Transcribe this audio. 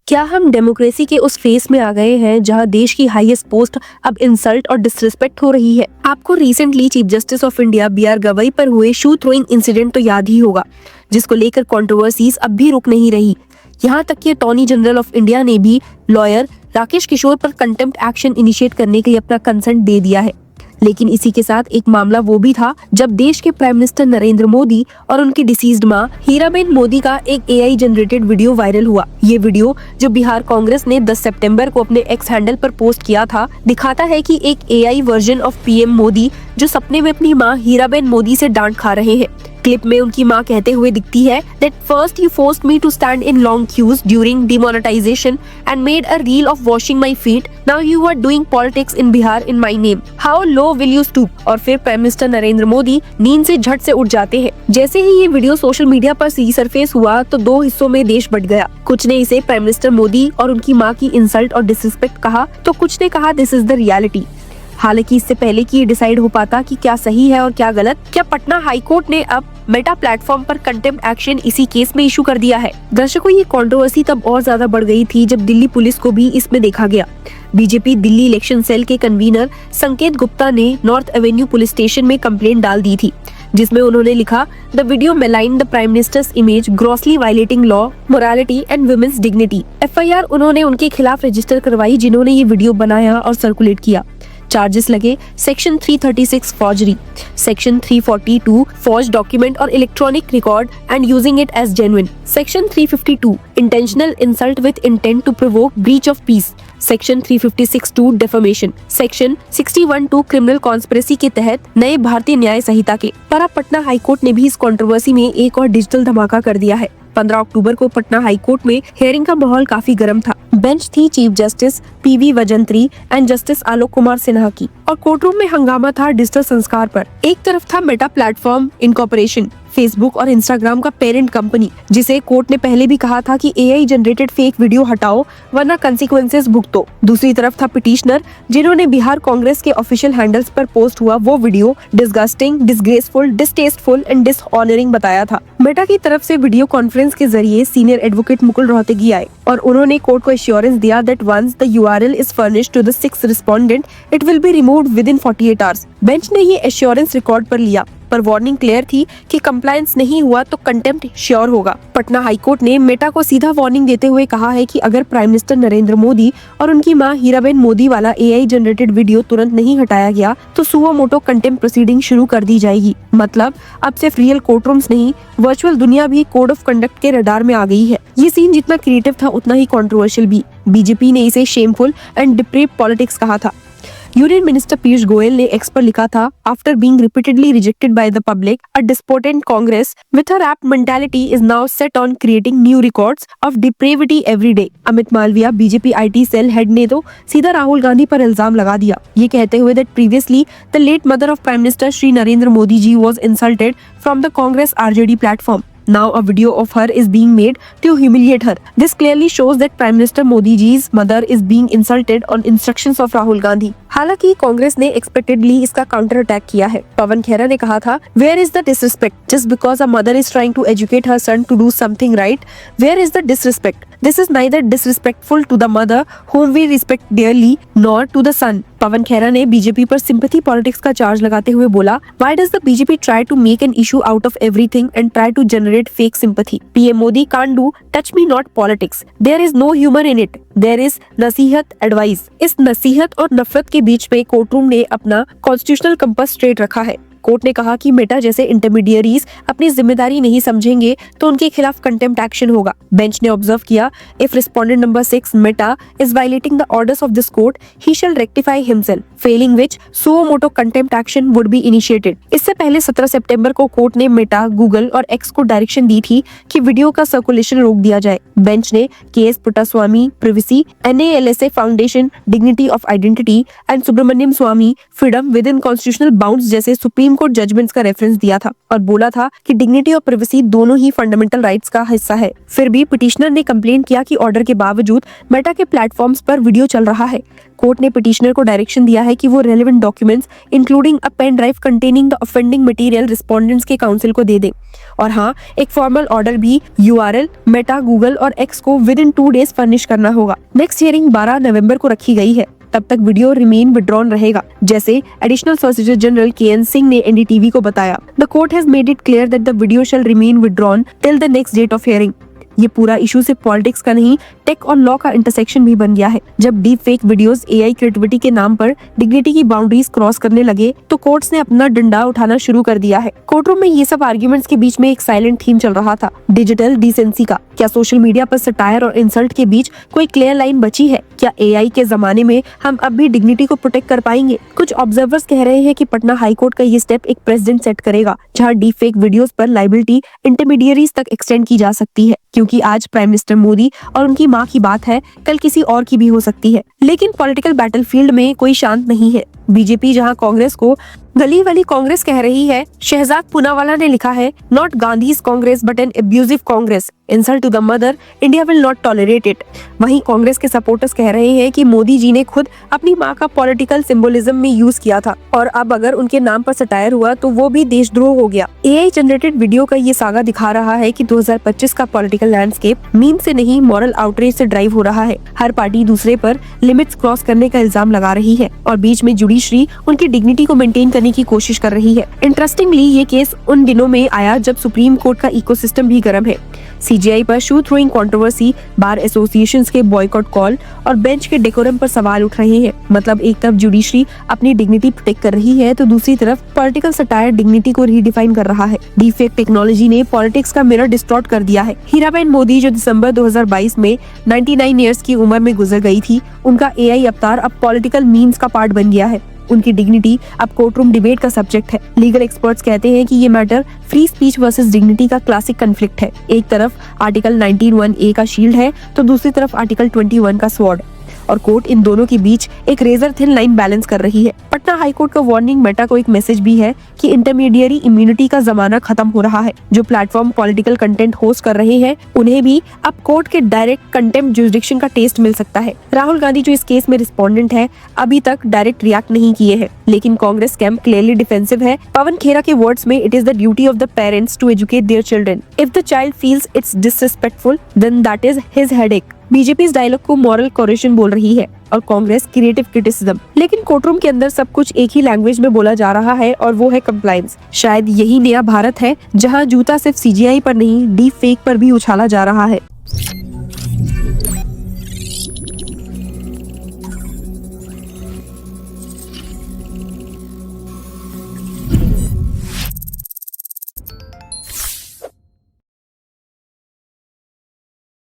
क्या हम डेमोक्रेसी के उस फेस में आ गए हैं जहां देश की हाईएस्ट पोस्ट अब इंसल्ट और डिसरिस्पेक्ट हो रही है? आपको recently chief justice of India BR. Gavai पर हुए शू थ्रोइंग इंसिडेंट तो याद ही होगा, जिसको लेकर कंट्रोवर्सीज अब भी रुक नहीं रही। यहाँ तक कि अटॉर्नी जनरल ऑफ इंडिया ने भी लॉयर राकेश किशोर पर कंटेम्प्ट एक्शन इनिशिएट करने के लिए अपना कंसेंट दे दिया है। लेकिन इसी के साथ एक मामला वो भी था जब देश के प्राइम मिनिस्टर नरेंद्र मोदी और उनकी डिसीज्ड मां हीराबेन मोदी का एक एआई जनरेटेड वीडियो वायरल हुआ। ये वीडियो जो बिहार कांग्रेस ने 10 सितंबर को अपने एक्स हैंडल पर पोस्ट किया था, दिखाता है कि एक AI version of PM Modi जो सपने में अपनी मां हीराबेन मोदी से डांट खा रहे हैं। क्लिप में उनकी मां कहते हुए दिखती है that first you forced me to stand in long queues during demonetization and made a reel of washing my feet. Now you are doing politics in Bihar in my name. How low will you stoop? और फिर prime minister Narendra Modi नींद से झट से उठ जाते हैं। जैसे ही ये वीडियो सोशल मीडिया पर रिसरफेस हुआ तो दो हिस्सों में देश बट गया। कुछ ने इसे प्राइम मिनिस्टर मोदी और उनकी मां की इंसल्ट और डिसरिस्पेक्ट कहा, तो कुछ ने कहा दिस इज द रियलिटी। हालांकि इससे पहले कि ये डिसाइड हो पाता कि क्या सही है और क्या गलत, क्या पटना हाई कोर्ट ने अब मेटा प्लेटफॉर्म पर कंटेम्प्ट एक्शन इसी केस में इशू कर दिया है। दर्शकों, ये कंट्रोवर्सी तब और ज्यादा बढ़ गई थी जब दिल्ली पुलिस को भी इसमें देखा गया। बीजेपी दिल्ली इलेक्शन सेल के कन्वीनर संकेत गुप्ता ने नॉर्थ एवेन्यू पुलिस स्टेशन में कंप्लेंट डाल दी थी, जिसमें उन्होंने लिखा the video malign the prime minister's image grossly violating law, morality and women's dignity. FIR उन्होंने उनके खिलाफ रजिस्टर करवाई जिन्होंने ये वीडियो बनाया और सर्कुलेट किया। चार्जेस लगे section 336 forgery, section 342 forge document और electronic record and using it as genuine, section 352 intentional insult with intent to provoke breach of peace, section 356(2) defamation, section 61(2) criminal conspiracy के तहत नए भारतीय न्याय संहिता के। पर अब पटना हाईकोर्ट ने भी इस कंट्रोवर्सी में एक और डिजिटल धमाका कर दिया है। 15 अक्टूबर को पटना हाईकोर्ट में हियरिंग का माहौल काफी गर्म था। बेंच थी chief justice PV Vajanthri and justice Alok Kumar Sinha की, और कोर्टरूम में हंगामा था डिजिटल संस्कार पर। एक तरफ था मेटा प्लेटफॉर्म इनकॉर्पोरेशन, फेसबुक और इंस्टाग्राम का पेरेंट कंपनी, जिसे कोर्ट ने पहले भी कहा था कि एआई जनरेटेड फेक वीडियो हटाओ वरना कंसिक्वेंसेस भुगतो। दूसरी तरफ था पिटिशनर, जिन्होंने बिहार कांग्रेस के ऑफिशियल हैंडल्स पर पोस्ट हुआ वो वीडियो डिसगस्टिंग, डिसग्रेसफुल, डिसटेस्टफुल एंड डिसऑनरिंग बताया था। मेटा की तरफ से वीडियो कॉन्फ्रेंस के जरिए सीनियर एडवोकेट मुकुल रोहतगी आए और उन्होंने कोर्ट को एश्योरेंस दिया that once the URL is furnished to the 6th respondent, it will be removed within 48 hours. Bench ने ये एश्योरेंस रिकॉर्ड पर लिया, पर वार्निंग क्लियर थी कि कंप्लायंस नहीं हुआ तो कंटेम्प्ट श्योर होगा। पटना हाईकोर्ट ने मेटा को सीधा वार्निंग देते हुए कहा है कि अगर प्राइम मिनिस्टर नरेंद्र मोदी और उनकी मां हीराबेन मोदी वाला एआई जनरेटेड वीडियो तुरंत नहीं हटाया गया तो सुओ मोटो कंटेम्प्ट प्रोसीडिंग शुरू कर दी जाएगी। मतलब अब सिर्फ रियल कोर्टरूम्स नहीं, वर्चुअल दुनिया भी कोड ऑफ कंडक्ट के रडार में आ गई है। ये सीन जितना क्रिएटिव था उतना ही कंट्रोवर्शियल भी। बीजेपी ने इसे शेमफुल एंड डिप्रेव्ड पॉलिटिक्स कहा था। यूनियन मिनिस्टर पीयूष गोयल ने एक्स पर लिखा था, after being repeatedly rejected by the public, a despondent Congress with her rapt mentality is now set on creating new records of depravity every day. Amit Malviya BJP IT cell head ने तो सीधा राहुल गांधी पर इल्जाम लगा दिया, ये कहते हुए that previously the late mother of prime minister Shri Narendra Modi ji was insulted from the Congress RJD platform. Now a video of her is being made to humiliate her. This clearly shows that Prime Minister Modi ji's mother is being insulted on instructions of Rahul Gandhi. हालांकि कांग्रेस ने expectedly इसका counter attack किया है। पवन खेरा ने कहा था, Where is the disrespect? Just because a mother is trying to educate her son to do something right, where is the disrespect? This is neither disrespectful to the mother whom we respect dearly nor to the son. पवन खेरा ने BJP पर sympathy politics का charge लगाते हुए बोला, Why does the BJP try to make an issue out of everything and try to generate fake sympathy? PM Modi can't do touch me not politics. There is no humor in it. There is नसीहत advice. इस नसीहत और नफरत के बीच में courtroom ने अपना constitutional compass straight रखा है। कोर्ट ने कहा कि मेटा जैसे इंटरमीडियरीज अपनी जिम्मेदारी नहीं समझेंगे तो उनके खिलाफ कंटेम्प्ट एक्शन होगा। बेंच ने ऑब्जर्व किया, if respondent number 6 Meta is violating the orders of this court, he shall rectify himself, failing which suo motu contempt action would be initiated. इससे पहले 17 सितंबर को कोर्ट ने मेटा, गूगल और X को डायरेक्शन दी थी कि वीडियो का सर्कुलेशन रोक दिया जाए। बेंच ने KS Puttaswamy, privacy, NALSA foundation, dignity of identity and Subramanian Swamy, freedom within constitutional bounds जैसे सुप्रीम कोर्ट जजमेंट्स का रेफरेंस दिया था और बोला था कि डिग्निटी और प्राइवेसी दोनों ही फंडामेंटल राइट्स का हिस्सा है। फिर भी पिटिशनर ने कंप्लेंट किया कि ऑर्डर के बावजूद मेटा के प्लेटफॉर्म्स पर वीडियो चल रहा है। कोर्ट ने पिटिशनर को डायरेक्शन दिया है कि वो relevant documents including a pen drive containing the offending material respondents के काउंसिल को दे दे। और हाँ, एक फॉर्मल ऑर्डर भी यूआरएल, मेटा, गूगल और एक्स को विद इन 2 डेज फर्निश करना होगा। नेक्स्ट हियरिंग 12 नवंबर को रखी गई है। तब तक वीडियो रिमेन विड्रॉन रहेगा, जैसे additional solicitor general KN. Singh ने एनडीटीवी को बताया। The court has made it clear that the video shall remain withdrawn till the next date of hearing. ये पूरा इशू सिर्फ पॉलिटिक्स का नहीं, टेक और लॉ का इंटरसेक्शन भी बन गया है। जब deep fake videos AI creativity के नाम पर डिग्निटी की बाउंड्रीज क्रॉस करने लगे तो कोर्ट्स ने अपना डंडा उठाना शुरू कर दिया है। कोर्टरूम में ये सब आर्ग्यूमेंट्स के बीच में एक साइलेंट थीम चल रहा था, डिजिटल डिसेंसी का। क्या सोशल मीडिया पर सटायर और इंसल्ट के बीच कोई क्लियर लाइन बची है? क्या एआई के जमाने में हम अब भी डिग्निटी को प्रोटेक्ट कर पाएंगे? कुछ ऑब्जर्वर्स कह रहे हैं कि पटना हाई कोर्ट का ये स्टेप एक प्रेसिडेंट सेट करेगा, जहां डीप फेक वीडियोस पर लायबिलिटी इंटरमीडियरीज तक एक्सटेंड की जा सकती है, क्योंकि आज प्राइम मिनिस्टर मोदी और उनकी मां की बात है, कल किसी और की भी हो सकती है। लेकिन पॉलिटिकल बैटलफील्ड में कोई शांत नहीं है। बीजेपी जहां कांग्रेस को गली वाली कांग्रेस कह रही है, शहजाद पूनावाला ने लिखा है, not Gandhi's Congress but an abusive Congress, insult to the mother, India will not tolerate it. वहीं कांग्रेस के सपोर्टर्स कह रहे हैं कि मोदी जी ने खुद अपनी मां का पॉलिटिकल सिंबोलिज्म में यूज किया था और अब अगर उनके नाम पर सटायर हुआ तो वो भी देशद्रोह हो गया। एआई जनरेटेड वीडियो का ये सागा दिखा रहा है कि 2025 का पॉलिटिकल लैंडस्केप मीम से नहीं, मॉरल आउटरीच से ड्राइव हो रहा है। हर पार्टी दूसरे पर लिमिट्स क्रॉस करने का इल्जाम लगा रही है और बीच में जुडिशरी उनकी डिग्निटी को मेंटेन करने की कोशिश कर रही है। इंटरेस्टिंगली ये केस उन दिनों में आया जब सुप्रीम कोर्ट का इकोसिस्टम भी गर्म है। सीजीआई पर शू थ्रोइंग कंट्रोवर्सी, बार एसोसिएशंस के बॉयकॉट कॉल और बेंच के डेकोरम पर सवाल उठ रहे हैं। मतलब एक तरफ जुडिशरी अपनी डिग्निटी प्रोटेक्ट कर रही है तो दूसरी तरफ पॉलिटिकल सटायर डिग्निटी को रीडिफाइन कर रहा है। डीफेक टेक्नोलॉजी ने पॉलिटिक्स का मिरर डिस्टॉर्ट कर दिया है। हीराबेन मोदी जो दिसंबर 2022 में 99 ईयर्स की उम्र में गुजर गई थी, उनका एआई अवतार अब पॉलिटिकल मीम्स का पार्ट बन गया है। उनकी डिग्निटी अब कोर्टरूम डिबेट का सब्जेक्ट है। लीगल एक्सपर्ट्स कहते हैं कि ये matter free speech versus dignity का क्लासिक कन्फ्लिक्ट है। एक तरफ आर्टिकल 19(1)(a) का शील्ड है तो दूसरी तरफ आर्टिकल 21 का स्वॉर्ड, और कोर्ट इन दोनों के बीच एक रेजर थिन लाइन बैलेंस कर रही है। पटना हाई कोर्ट का वार्निंग मेटा को एक मैसेज भी है कि इंटरमीडियरी इम्यूनिटी का जमाना खत्म हो रहा है। जो प्लेटफॉर्म पॉलिटिकल कंटेंट होस्ट कर रहे हैं उन्हें भी अब कोर्ट के डायरेक्ट कंटेम्प्ट जुरिसडिक्शन का टेस्ट मिल सकता है। राहुल गांधी जो इस केस में रिस्पोंडेंट है अभी तक डायरेक्ट रिएक्ट नहीं किए हैं, लेकिन कांग्रेस कैंप क्लियरली डिफेंसिव है। पवन खेरा के वर्ड्स में, it is the duty of the parents to educate their children. If the child feels it's disrespectful then that is his headache. BJP इस डायलॉग को मॉरल कोरेशन बोल रही है और कांग्रेस क्रिएटिव क्रिटिसिज्म। लेकिन कोर्टरूम के अंदर सब कुछ एक ही लैंग्वेज में बोला जा रहा है और वो है कंप्लायंस। शायद यही नया भारत है जहां जूता सिर्फ सीजीआई पर नहीं, डीप फेक पर भी उछाला जा रहा है।